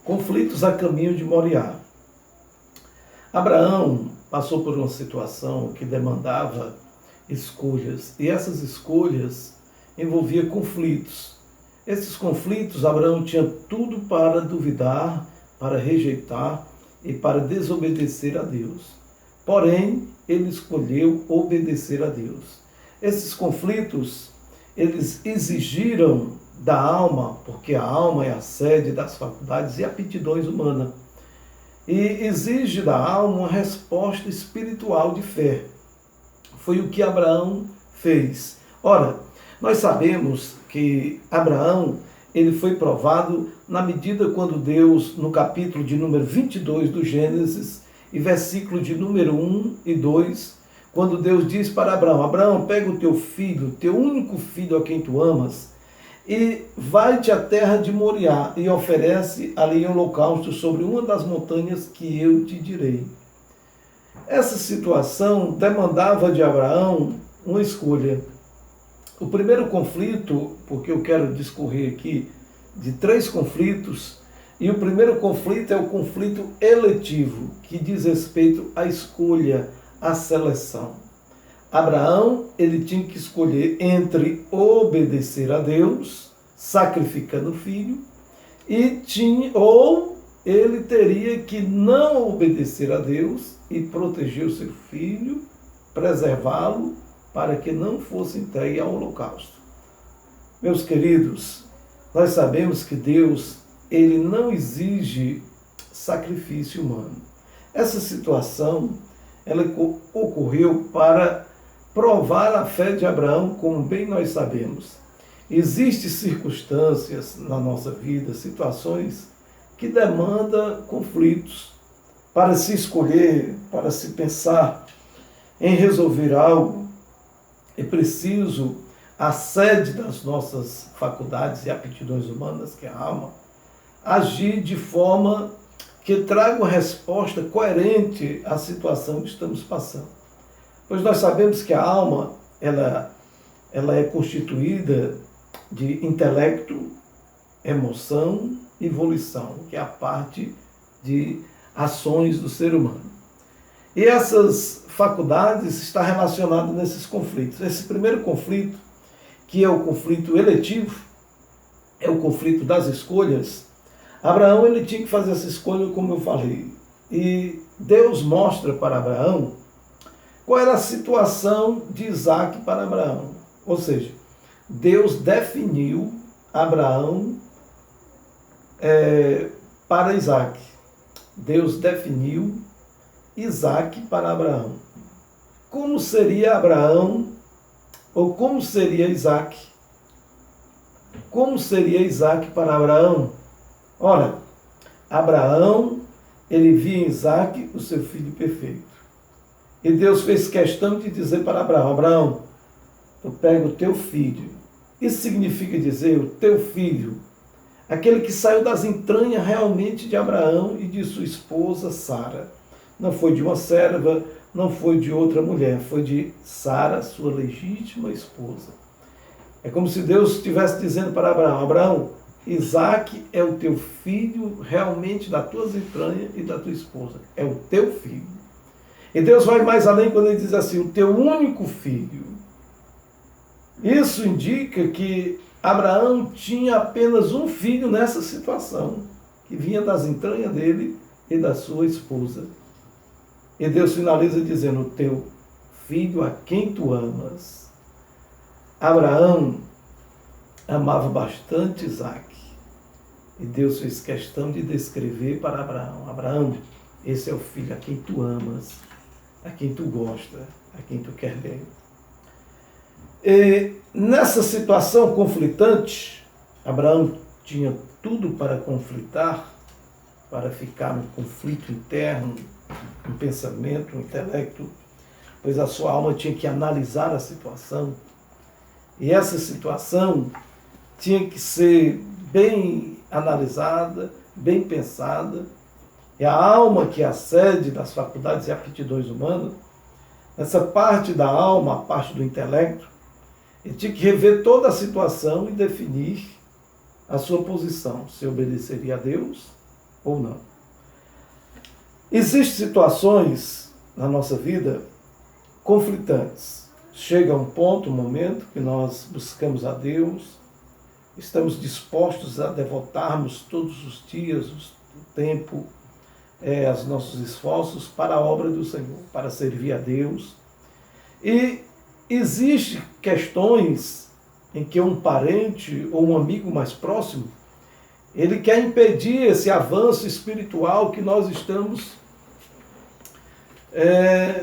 Conflitos a caminho de Moriá. Abraão passou por uma situação que demandava escolhas, e essas escolhas envolviam conflitos. Esses conflitos, Abraão tinha tudo para duvidar, para rejeitar e para desobedecer a Deus. Porém, ele escolheu obedecer a Deus. Esses conflitos, eles exigiram da alma, porque a alma é a sede das faculdades e aptidões humanas. E exige da alma uma resposta espiritual de fé. Foi o que Abraão fez. Ora, nós sabemos que Abraão, ele foi provado na medida quando Deus, no capítulo de número 22 do Gênesis, e versículo de número 1 e 2, quando Deus diz para Abraão: Abraão, pega o teu filho, teu único filho a quem tu amas, e vai-te à terra de Moriá e oferece ali um holocausto sobre uma das montanhas que eu te direi. Essa situação demandava de Abraão uma escolha. O primeiro conflito, porque eu quero discorrer aqui de 3 conflitos, e o primeiro conflito é o conflito eletivo, que diz respeito à escolha, à seleção. Abraão, ele tinha que escolher entre obedecer a Deus, sacrificando o filho, ou ele teria que não obedecer a Deus e proteger o seu filho, preservá-lo, para que não fosse entregue ao holocausto. Meus queridos, nós sabemos que Deus, ele não exige sacrifício humano. Essa situação, ela ocorreu para provar a fé de Abraão, como bem nós sabemos. Existem circunstâncias na nossa vida, situações que demandam conflitos para se escolher, para se pensar em resolver algo. É preciso a sede das nossas faculdades e aptidões humanas, que é a alma, agir de forma que traga uma resposta coerente à situação que estamos passando. Pois nós sabemos que a alma, ela é constituída de intelecto, emoção e volição, que é a parte de ações do ser humano. E essas faculdades estão relacionadas nesses conflitos. Esse primeiro conflito, que é o conflito eletivo, é o conflito das escolhas. Abraão, ele tinha que fazer essa escolha, como eu falei. E Deus mostra para Abraão qual era a situação de Isaac para Abraão. Ou seja, Deus definiu Abraão para Isaac. Deus definiu Isaac para Abraão. Como seria Abraão, ou como seria Isaac? Como seria Isaac para Abraão? Ora, Abraão, ele via em Isaac o seu filho perfeito. E Deus fez questão de dizer para Abraão: Abraão, tu pega o teu filho. Isso significa dizer o teu filho, aquele que saiu das entranhas realmente de Abraão e de sua esposa Sara. Não foi de uma serva, não foi de outra mulher, foi de Sara, sua legítima esposa. É como se Deus estivesse dizendo para Abraão: Abraão, Isaac é o teu filho realmente das tuas entranhas e da tua esposa. É o teu filho. E Deus vai mais além quando ele diz assim: o teu único filho. Isso indica que Abraão tinha apenas um filho nessa situação, que vinha das entranhas dele e da sua esposa. E Deus finaliza dizendo: o teu filho a quem tu amas. Abraão amava bastante Isaac. E Deus fez questão de descrever para Abraão: Abraão, esse é o filho a quem tu amas, a quem tu gosta, a quem tu quer bem. E nessa situação conflitante, Abraão tinha tudo para conflitar, para ficar no conflito interno, no pensamento, no intelecto, pois a sua alma tinha que analisar a situação. E essa situação tinha que ser bem analisada, bem pensada. E a alma, que é a sede das faculdades e aptidões humanas, essa parte da alma, a parte do intelecto, ele tinha que rever toda a situação e definir a sua posição, se obedeceria a Deus ou não. Existem situações na nossa vida conflitantes. Chega um ponto, um momento que nós buscamos a Deus, estamos dispostos a devotarmos todos os dias, o tempo, os nossos esforços para a obra do Senhor, para servir a Deus. E existem questões em que um parente ou um amigo mais próximo, ele quer impedir esse avanço espiritual que nós estamos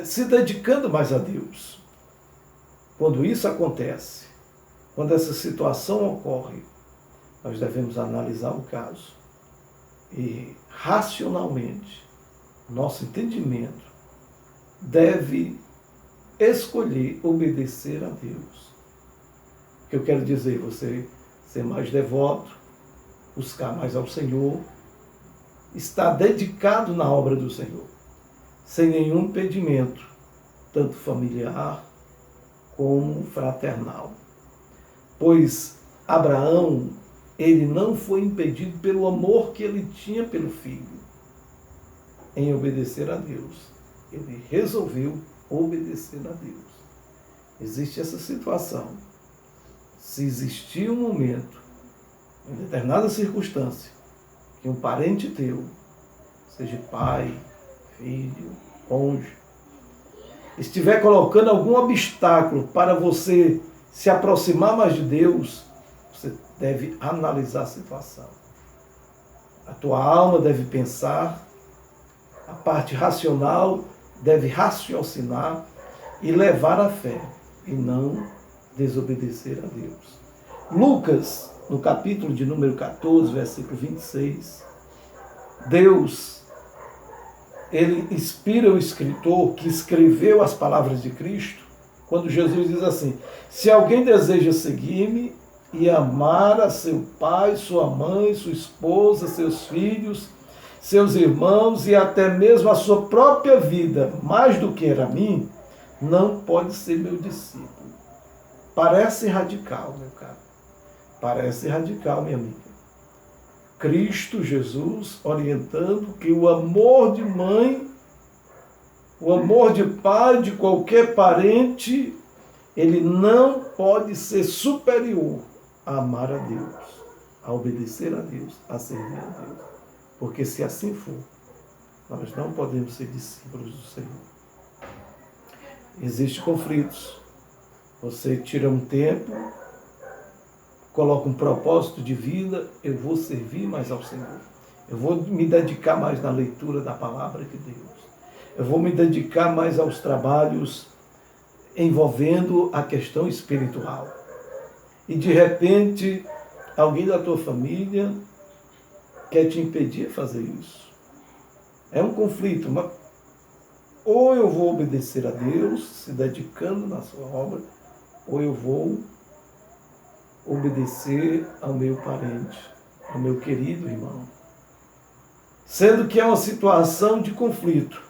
se dedicando mais a Deus. Quando isso acontece, quando essa situação ocorre, nós devemos analisar o caso e, racionalmente, nosso entendimento deve escolher obedecer a Deus. O que eu quero dizer, você ser mais devoto, buscar mais ao Senhor, estar dedicado na obra do Senhor, sem nenhum impedimento, tanto familiar como fraternal. Pois Abraão, ele não foi impedido pelo amor que ele tinha pelo filho em obedecer a Deus. Ele resolveu obedecer a Deus. Existe essa situação. Se existir um momento, em determinada circunstância, que um parente teu, seja pai, filho, cônjuge, estiver colocando algum obstáculo para você se aproximar mais de Deus, você deve analisar a situação. A tua alma deve pensar, a parte racional deve raciocinar e levar a fé, e não desobedecer a Deus. Lucas, no capítulo de número 14, versículo 26, Deus, ele inspira o escritor que escreveu as palavras de Cristo, quando Jesus diz assim: se alguém deseja seguir-me e amar a seu pai, sua mãe, sua esposa, seus filhos, seus irmãos e até mesmo a sua própria vida, mais do que a mim, não pode ser meu discípulo. Parece radical, meu caro. Parece radical, minha amiga. Cristo Jesus orientando que o amor de mãe, o amor de pai, de qualquer parente, ele não pode ser superior a amar a Deus, a obedecer a Deus, a servir a Deus. Porque se assim for, nós não podemos ser discípulos do Senhor. Existem conflitos. Você tira um tempo, coloca um propósito de vida, eu vou servir mais ao Senhor. Eu vou me dedicar mais na leitura da palavra de Deus. Eu vou me dedicar mais aos trabalhos envolvendo a questão espiritual. E de repente, alguém da tua família quer te impedir de fazer isso. É um conflito, mas ou eu vou obedecer a Deus, se dedicando na sua obra, ou eu vou obedecer ao meu parente, ao meu querido irmão. Sendo que é uma situação de conflito.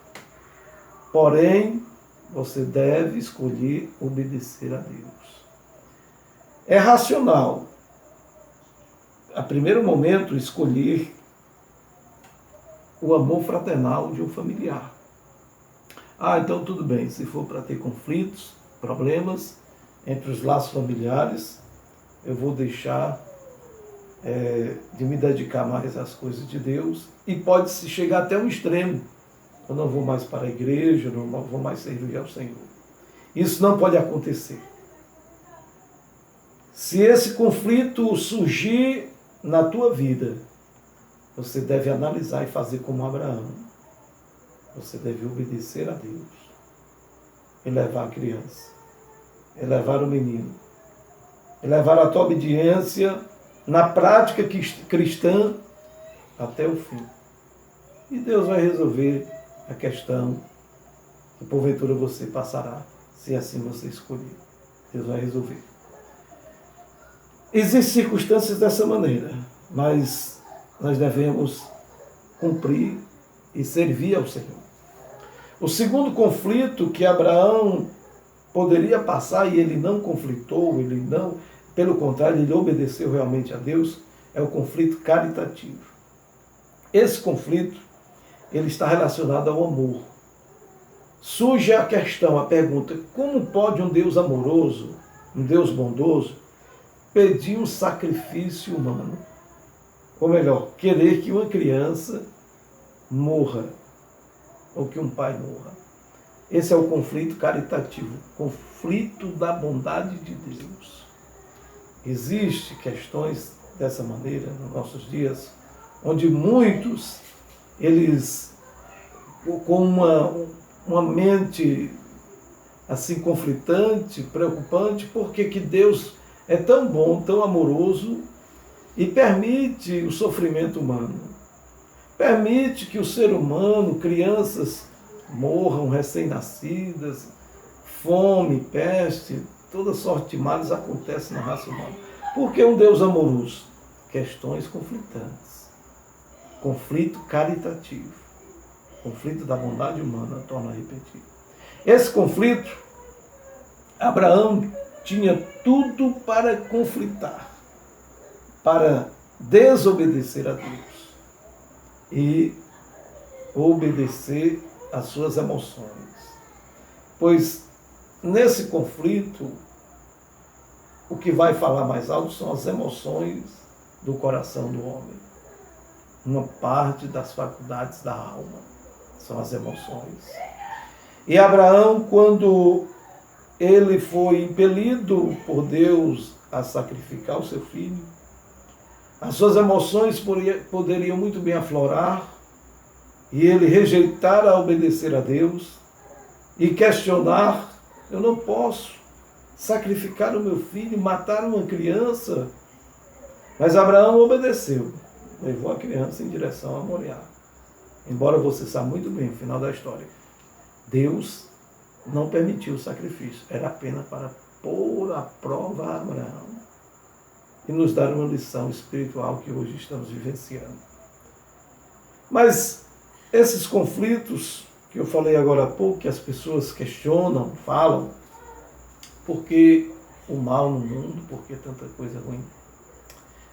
Porém, você deve escolher obedecer a Deus. É racional, a primeiro momento, escolher o amor fraternal de um familiar. Então tudo bem, se for para ter conflitos, problemas entre os laços familiares, eu vou deixar de me dedicar mais às coisas de Deus, e pode-se chegar até um extremo. Eu não vou mais para a igreja, eu não vou mais servir ao Senhor. Isso não pode acontecer. Se esse conflito surgir na tua vida, você deve analisar e fazer como Abraão. Você deve obedecer a Deus, elevar a criança, elevar o menino, elevar a tua obediência na prática cristã até o fim. E Deus vai resolver a questão que porventura você passará, se assim você escolher. Deus vai resolver. Existem circunstâncias dessa maneira, mas nós devemos cumprir e servir ao Senhor. O segundo conflito que Abraão poderia passar, e ele não conflitou, pelo contrário, ele obedeceu realmente a Deus, é o conflito caritativo. Esse conflito, ele está relacionado ao amor. Surge a questão, a pergunta, como pode um Deus amoroso, um Deus bondoso, pedir um sacrifício humano? Ou melhor, querer que uma criança morra, ou que um pai morra. Esse é o conflito caritativo, conflito da bondade de Deus. Existem questões dessa maneira nos nossos dias, onde muitos, eles, com uma mente assim conflitante, preocupante, porque que Deus é tão bom, tão amoroso e permite o sofrimento humano. Permite que o ser humano, crianças morram recém-nascidas, fome, peste, toda sorte de males acontece na raça humana. Por que um Deus amoroso? Questões conflitantes. Conflito caritativo. Conflito da bondade humana, torna a repetir. Esse conflito, Abraão tinha tudo para conflitar, para desobedecer a Deus e obedecer às suas emoções. Pois nesse conflito, o que vai falar mais alto são as emoções do coração do homem. Uma parte das faculdades da alma são as emoções. E Abraão, quando ele foi impelido por Deus a sacrificar o seu filho, as suas emoções poderiam muito bem aflorar e ele rejeitar a obedecer a Deus e questionar: eu não posso sacrificar o meu filho, matar uma criança. Mas Abraão obedeceu, levou a criança em direção a Moriá. Embora você saiba muito bem o final da história, Deus não permitiu o sacrifício, era apenas para pôr à prova a Abraão e nos dar uma lição espiritual que hoje estamos vivenciando. Mas esses conflitos que eu falei agora há pouco, que as pessoas questionam, falam, por que o mal no mundo, por que tanta coisa ruim?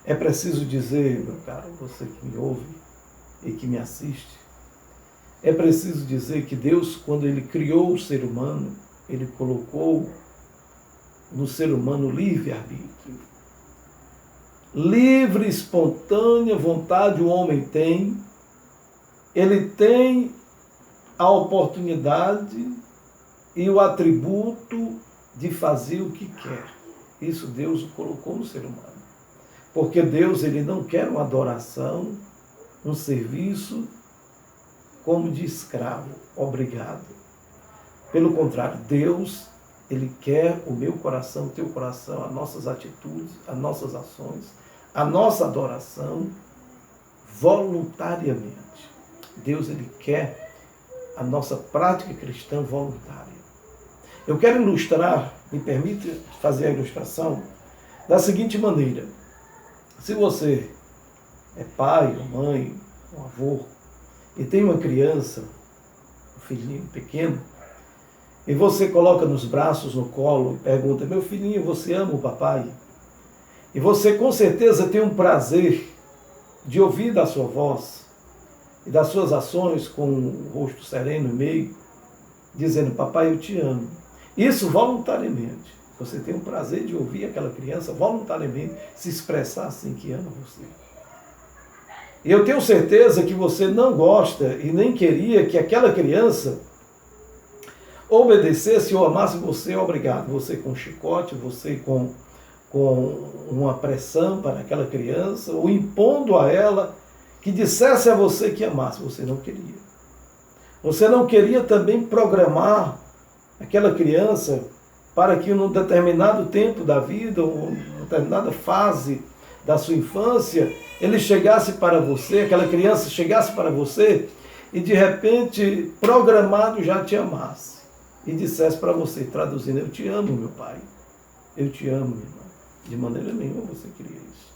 É preciso dizer, meu caro, você que me ouve e que me assiste, é preciso dizer que Deus, quando Ele criou o ser humano, Ele colocou no ser humano livre-arbítrio. Livre, espontânea vontade o homem tem, ele tem a oportunidade e o atributo de fazer o que quer. Isso Deus o colocou no ser humano. Porque Deus, ele não quer uma adoração, um serviço como de escravo, obrigado. Pelo contrário, Deus, ele quer o meu coração, o teu coração, as nossas atitudes, as nossas ações, a nossa adoração voluntariamente. Deus, ele quer a nossa prática cristã voluntária. Eu quero ilustrar, me permite fazer a ilustração da seguinte maneira. Se você é pai, ou mãe, ou avô, e tem uma criança, um filhinho pequeno, e você coloca nos braços, no colo, e pergunta: meu filhinho, você ama o papai? E você com certeza tem um prazer de ouvir da sua voz e das suas ações com o rosto sereno e meio, dizendo: papai, eu te amo. Isso voluntariamente. Você tem um prazer de ouvir aquela criança voluntariamente se expressar assim que ama você. E eu tenho certeza que você não gosta e nem queria que aquela criança obedecesse ou amasse você, obrigado. Você com chicote, você com uma pressão para aquela criança, ou impondo a ela que dissesse a você que amasse. Você não queria. Você não queria também programar aquela criança para que num determinado tempo da vida, ou numa determinada fase da sua infância, ele chegasse para você, aquela criança chegasse para você e de repente, programado, já te amasse. E dissesse para você, traduzindo: eu te amo, meu pai. Eu te amo, minha irmã. De maneira nenhuma você queria isso.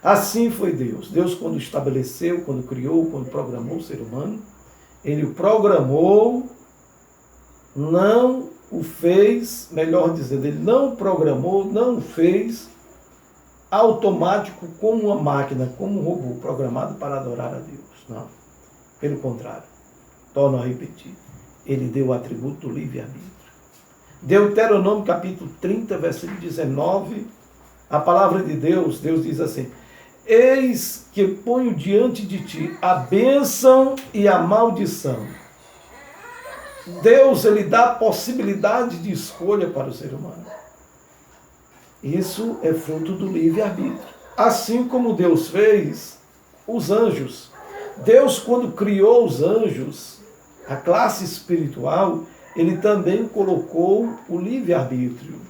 Assim foi Deus. Deus, quando estabeleceu, quando criou, quando programou o ser humano, ele o programou, não o fez, melhor dizendo, ele não programou, não o fez automático como uma máquina, como um robô programado para adorar a Deus. Não. Pelo contrário, torno a repetir, ele deu o atributo do livre-arbítrio. Deuteronômio capítulo 30, versículo 19, a palavra de Deus diz assim: eis que ponho diante de ti a bênção e a maldição. Deus, ele dá a possibilidade de escolha para o ser humano. Isso é fruto do livre-arbítrio. Assim como Deus fez os anjos. Deus, quando criou os anjos, a classe espiritual, ele também colocou o livre-arbítrio.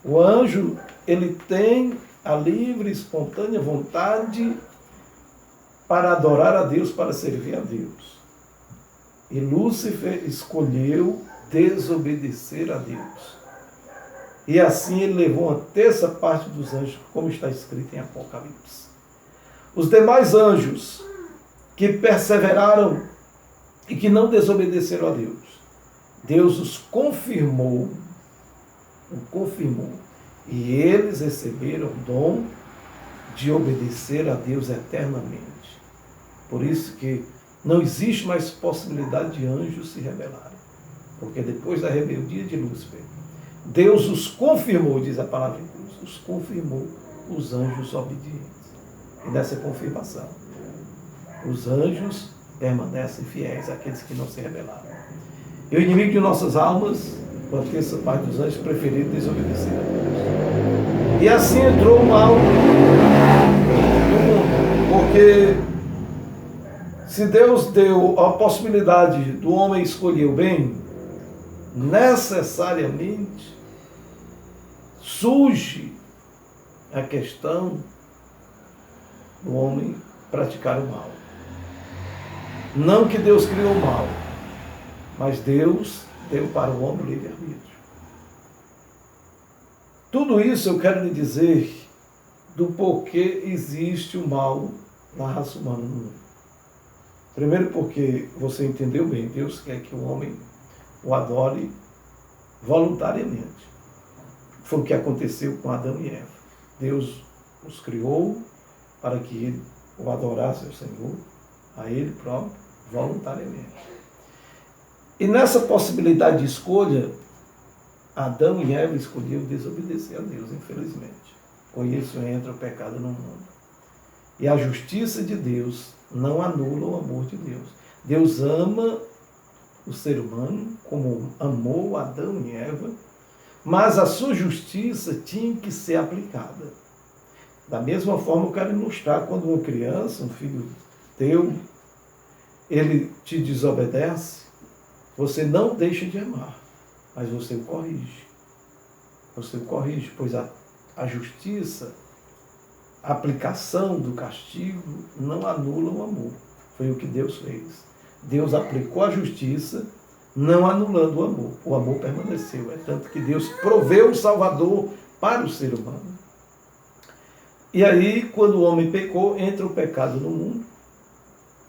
O anjo, ele tem a livre, espontânea vontade para adorar a Deus, para servir a Deus. E Lúcifer escolheu desobedecer a Deus. E assim ele levou uma terça parte dos anjos, como está escrito em Apocalipse. Os demais anjos que perseveraram e que não desobedeceram a Deus, Deus os confirmou. E eles receberam o dom de obedecer a Deus eternamente. Por isso que não existe mais possibilidade de anjos se rebelarem. Porque depois da rebeldia de Lúcifer, Deus os confirmou, diz a palavra de Deus, os confirmou os anjos obedientes. E nessa confirmação, os anjos permanecem fiéis àqueles que não se rebelaram. E o inimigo de nossas almas, uma terça parte dos anjos, preferiu desobedecer a Deus. E assim entrou o mal no mundo. Porque se Deus deu a possibilidade do homem escolher o bem, necessariamente surge a questão do homem praticar o mal. Não que Deus criou o mal, mas Deus deu para o homem livre-arbítrio. Tudo isso eu quero lhe dizer do porquê existe o mal na raça humana no mundo. Primeiro porque você entendeu bem, Deus quer que o homem o adore voluntariamente. Foi o que aconteceu com Adão e Eva. Deus os criou para que ele o adorasse ao Senhor, a ele próprio, voluntariamente. E nessa possibilidade de escolha, Adão e Eva escolheram desobedecer a Deus, infelizmente. Por isso entra o pecado no mundo. E a justiça de Deus não anula o amor de Deus. Deus ama o ser humano como amou Adão e Eva, mas a sua justiça tinha que ser aplicada. Da mesma forma, eu quero ilustrar quando uma criança, um filho teu, ele te desobedece, você não deixa de amar, mas você o corrige. Você o corrige, pois a justiça, a aplicação do castigo não anula o amor. Foi o que Deus fez. Deus aplicou a justiça, não anulando o amor. O amor permaneceu. É tanto que Deus proveu o Salvador para o ser humano. E aí, quando o homem pecou, entra o pecado no mundo.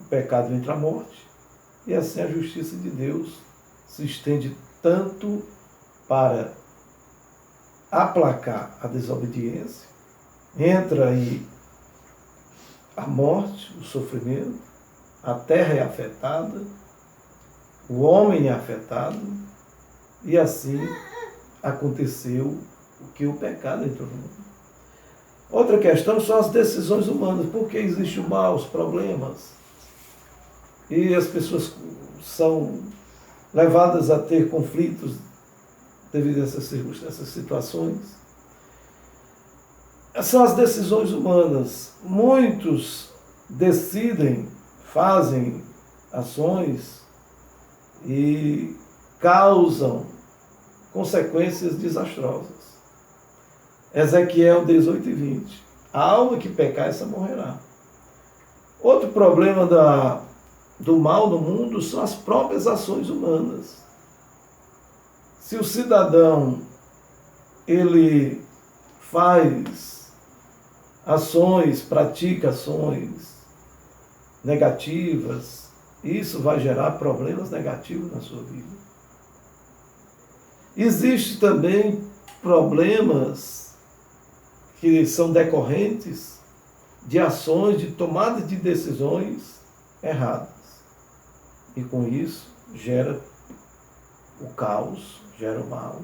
O pecado entra a morte. E assim a justiça de Deus se estende tanto para aplacar a desobediência, entra aí a morte, o sofrimento, a terra é afetada, o homem é afetado, e assim aconteceu o que o pecado entrou no mundo. Outra questão são as decisões humanas. Por que existe o mal, os problemas? E as pessoas são levadas a ter conflitos devido a essas situações. São as decisões humanas. Muitos decidem, fazem ações e causam consequências desastrosas. Ezequiel 18:20. A alma que pecar, essa morrerá. Outro problema do mal no mundo são as próprias ações humanas. Se o cidadão ele faz ações, pratica ações negativas, isso vai gerar problemas negativos na sua vida. Existem também problemas que são decorrentes de ações, de tomada de decisões erradas. E com isso gera o caos, gera o mal,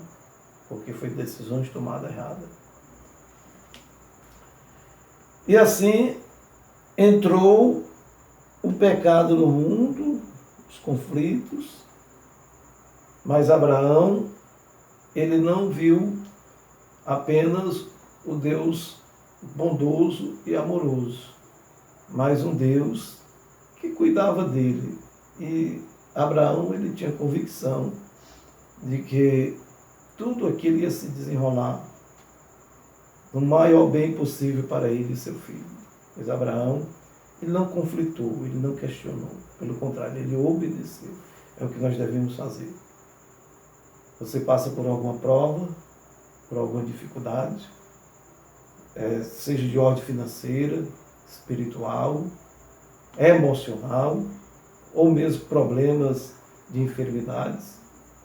porque foi decisões tomadas erradas. E assim entrou o pecado no mundo, os conflitos, mas Abraão, ele não viu apenas o Deus bondoso e amoroso, mas um Deus que cuidava dele. E Abraão, ele tinha convicção de que tudo aquilo ia se desenrolar no maior bem possível para ele e seu filho. Pois Abraão, ele não conflitou, ele não questionou. Pelo contrário, ele obedeceu. É o que nós devemos fazer. Você passa por alguma prova, por alguma dificuldade, seja de ordem financeira, espiritual, emocional, ou mesmo problemas de enfermidades,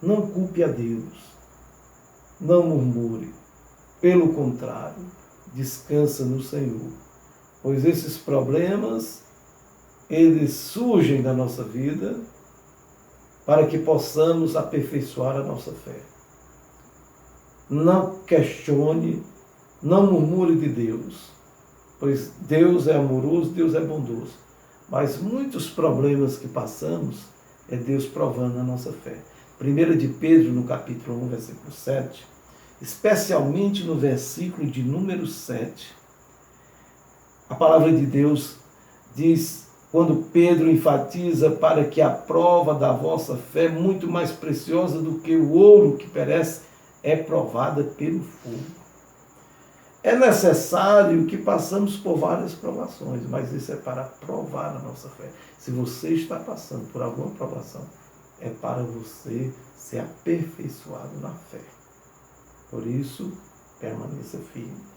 não culpe a Deus. Não murmure. Pelo contrário, descansa no Senhor. Pois esses problemas, eles surgem da nossa vida para que possamos aperfeiçoar a nossa fé. Não questione, não murmure de Deus, pois Deus é amoroso, Deus é bondoso. Mas muitos problemas que passamos é Deus provando a nossa fé. 1 de Pedro, no capítulo 1, versículo 7, especialmente no versículo de número 7, a palavra de Deus diz, quando Pedro enfatiza para que a prova da vossa fé, muito mais preciosa do que o ouro que perece, é provada pelo fogo. É necessário que passamos por várias provações, mas isso é para provar a nossa fé. Se você está passando por alguma provação, é para você ser aperfeiçoado na fé. Por isso, permaneça firme.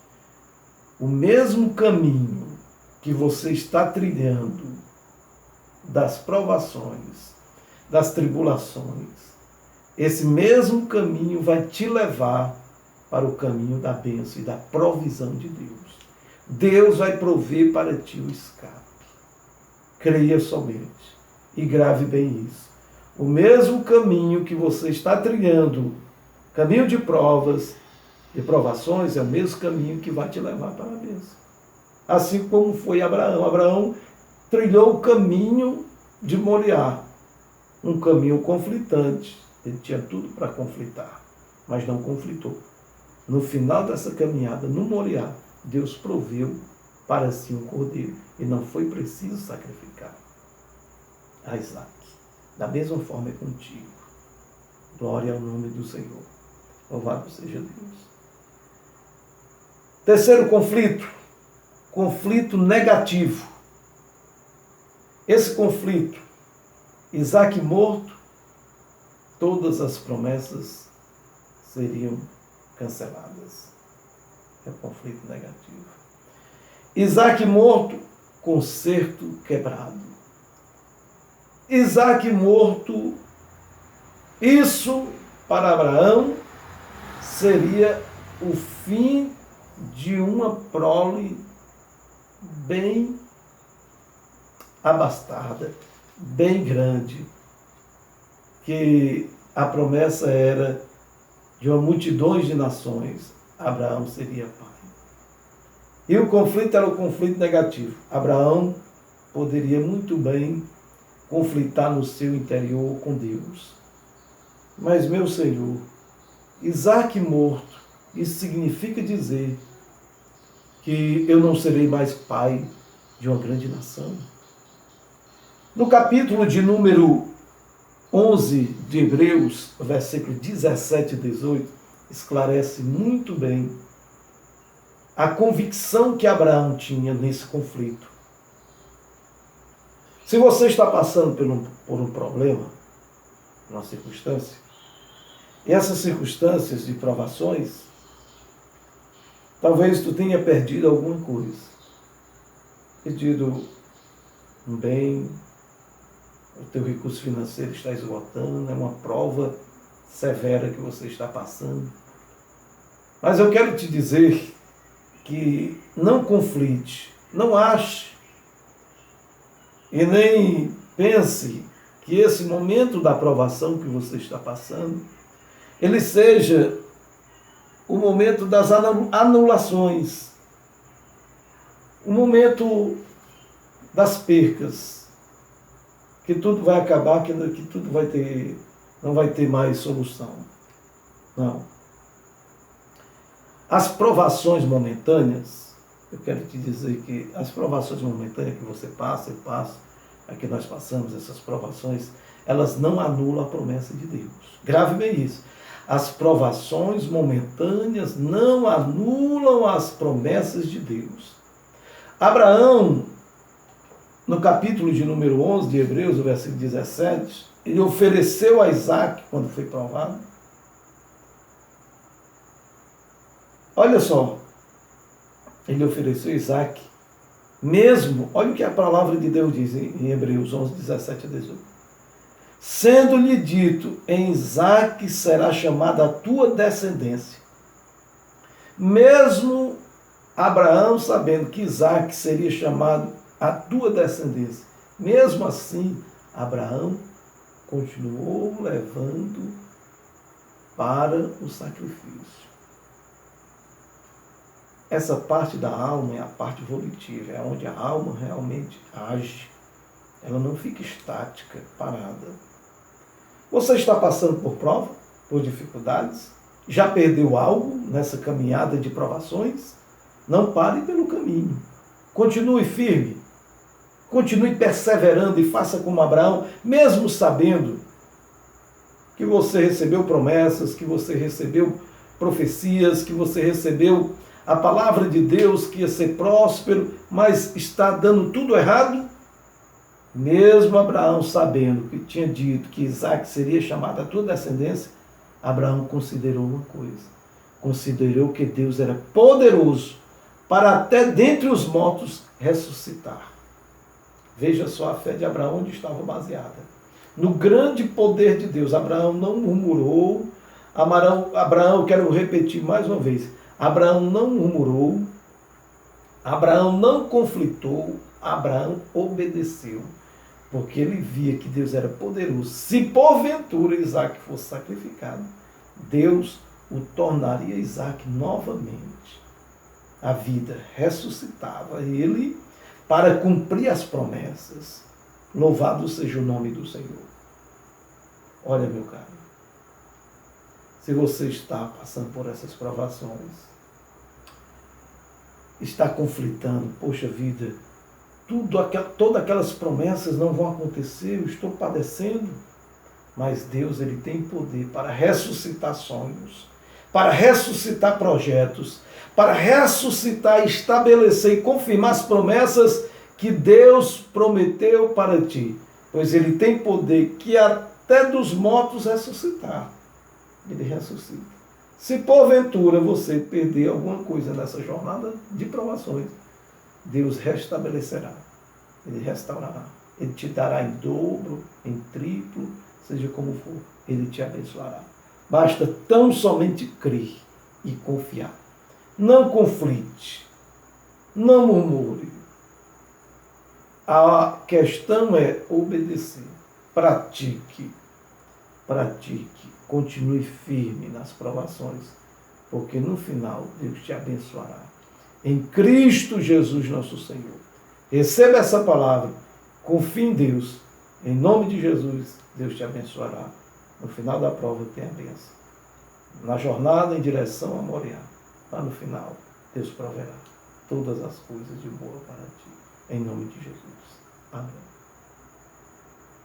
O mesmo caminho que você está trilhando das provações, das tribulações, esse mesmo caminho vai te levar para o caminho da bênção e da provisão de Deus. Deus vai prover para ti o escape. Creia somente e grave bem isso. O mesmo caminho que você está trilhando, caminho de provas e provações, é o mesmo caminho que vai te levar para a bênção. Assim como foi Abraão. Abraão trilhou o caminho de Moriá, um caminho conflitante. Ele tinha tudo para conflitar, mas não conflitou. No final dessa caminhada, no Moriá, Deus proveu para si um cordeiro e não foi preciso sacrificar a Isaac. Da mesma forma é contigo. Glória ao nome do Senhor. Louvado seja Deus. Terceiro conflito, conflito negativo. Esse conflito, Isaac morto, todas as promessas seriam canceladas. É o conflito negativo. Isaac morto, concerto quebrado. Isaac morto, isso para Abraão seria o fim de uma prole bem abastada, bem grande, que a promessa era de uma multidão de nações. Abraão seria pai. E o conflito era o conflito negativo. Abraão poderia muito bem conflitar no seu interior com Deus. Mas, meu Senhor, Isaac morto, isso significa dizer que eu não serei mais pai de uma grande nação? No capítulo de número 11 de Hebreus, versículo 17 e 18, esclarece muito bem a convicção que Abraão tinha nesse conflito. Se você está passando por um problema, uma circunstância, e essas circunstâncias de provações, talvez tu tenha perdido alguma coisa. Perdido um bem, o teu recurso financeiro está esgotando, é uma prova severa que você está passando. Mas eu quero te dizer que não conflite, não ache e nem pense que esse momento da provação que você está passando, ele seja o momento das anulações, o momento das percas, que tudo vai acabar, que tudo vai ter, não vai ter mais solução. Não. As provações momentâneas, eu quero te dizer que as provações momentâneas que você passa, eu passo, que nós passamos, essas provações, elas não anulam a promessa de Deus. Grave bem isso. As provações momentâneas não anulam as promessas de Deus. Abraão, no capítulo de número 11 de Hebreus, o versículo 17, ele ofereceu a Isaac quando foi provado. Olha só, ele ofereceu a Isaac, mesmo, olha o que a palavra de Deus diz em Hebreus 11, 17 a 18. Sendo-lhe dito, em Isaac será chamada a tua descendência. Mesmo Abraão sabendo que Isaac seria chamado a tua descendência, mesmo assim, Abraão continuou levando para o sacrifício. Essa parte da alma é a parte volitiva, é onde a alma realmente age. Ela não fica estática, parada. Você está passando por prova, por dificuldades? Já perdeu algo nessa caminhada de provações? Não pare pelo caminho. Continue firme. Continue perseverando e faça como Abraão, mesmo sabendo que você recebeu promessas, que você recebeu profecias, que você recebeu a palavra de Deus que ia ser próspero, mas está dando tudo errado. Mesmo Abraão sabendo que tinha dito que Isaac seria chamado a tua descendência, Abraão considerou uma coisa. Considerou que Deus era poderoso para até dentre os mortos ressuscitar. Veja só a fé de Abraão onde estava baseada. No grande poder de Deus. Abraão não murmurou. Abraão, quero repetir mais uma vez, Abraão não murmurou, Abraão não conflitou, Abraão obedeceu, porque ele via que Deus era poderoso. Se porventura Isaac fosse sacrificado, Deus o tornaria Isaac novamente. A vida ressuscitava ele para cumprir as promessas. Louvado seja o nome do Senhor. Olha, meu caro, se você está passando por essas provações, está conflitando, poxa vida, todas aquelas promessas não vão acontecer, eu estou padecendo, mas Deus, ele tem poder para ressuscitar sonhos, para ressuscitar projetos, para ressuscitar, estabelecer e confirmar as promessas que Deus prometeu para ti, pois ele tem poder que até dos mortos ressuscitar. Ele ressuscita. Se porventura você perder alguma coisa nessa jornada de provações, Deus restabelecerá. Ele restaurará. Ele te dará em dobro, em triplo, seja como for. Ele te abençoará. Basta tão somente crer e confiar. Não conflite. Não murmure. A questão é obedecer. Pratique. Continue firme nas provações, porque no final Deus te abençoará. Em Cristo Jesus nosso Senhor. Receba essa palavra, confie em Deus. Em nome de Jesus, Deus te abençoará. No final da prova tem a bênção. Na jornada em direção a Moriá, lá no final, Deus proverá todas as coisas de boa para ti. Em nome de Jesus. Amém.